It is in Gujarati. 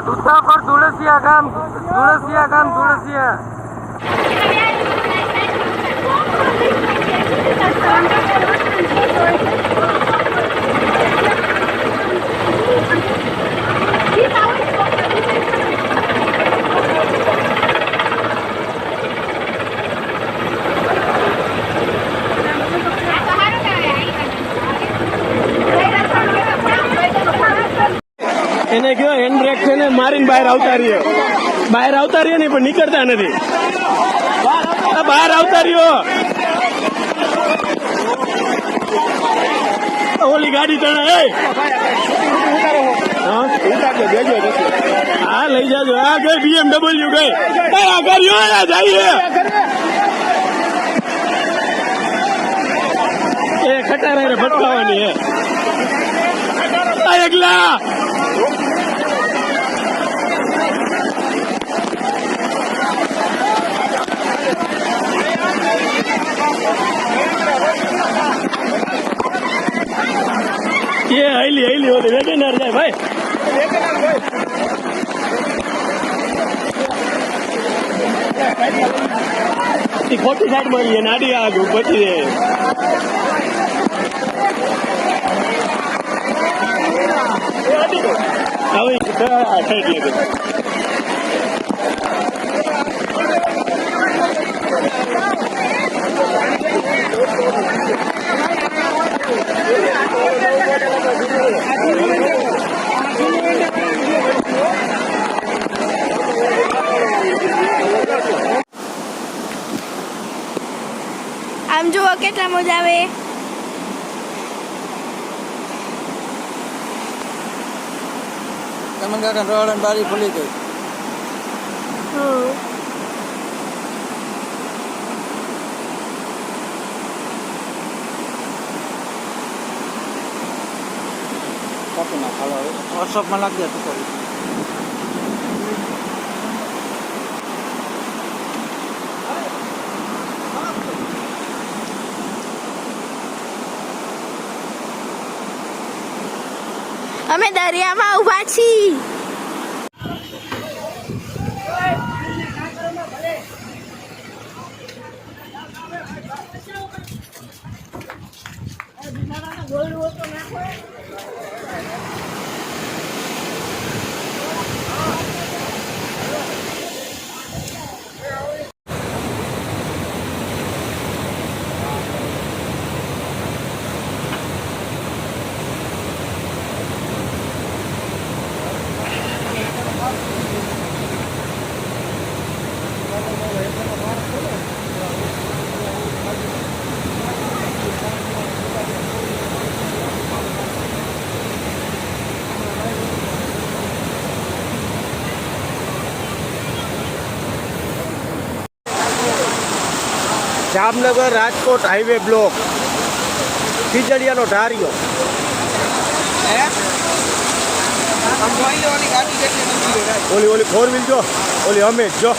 દુધાપર ધુળસિયા ગામ ધુળસિયા એને કયો હેન્ડ બ્રેક છે ને મારીને બહાર આવતા રહીએ ને પણ નીકળતા નથી. બહાર આવતા રહ્યો. ઓલી ગાડી તણે હા લઈ જાજો. આ ગઈ BMW ગઈ આ કર્યો જઈએ એ ખટારા ભટકાવાની હે એકલા ये हईली होते वेगनर जाए भाई खोटी साइड मारी है नाड़ी आगे बची है આમ જુઓ કેટલા મજા આવે. કાકા રોડ બારી ખુલી ગઈ. વોટ્સઅપમાં લાગી હતું કરી. અમે દરિયામાં ઊભા છીએ. જામનગર રાજકોટ હાઈવે બ્લોક ખીજડીયાનો ઢારિયો. ઓલી 4 વ્હીલ જો ઓલી અમે જો.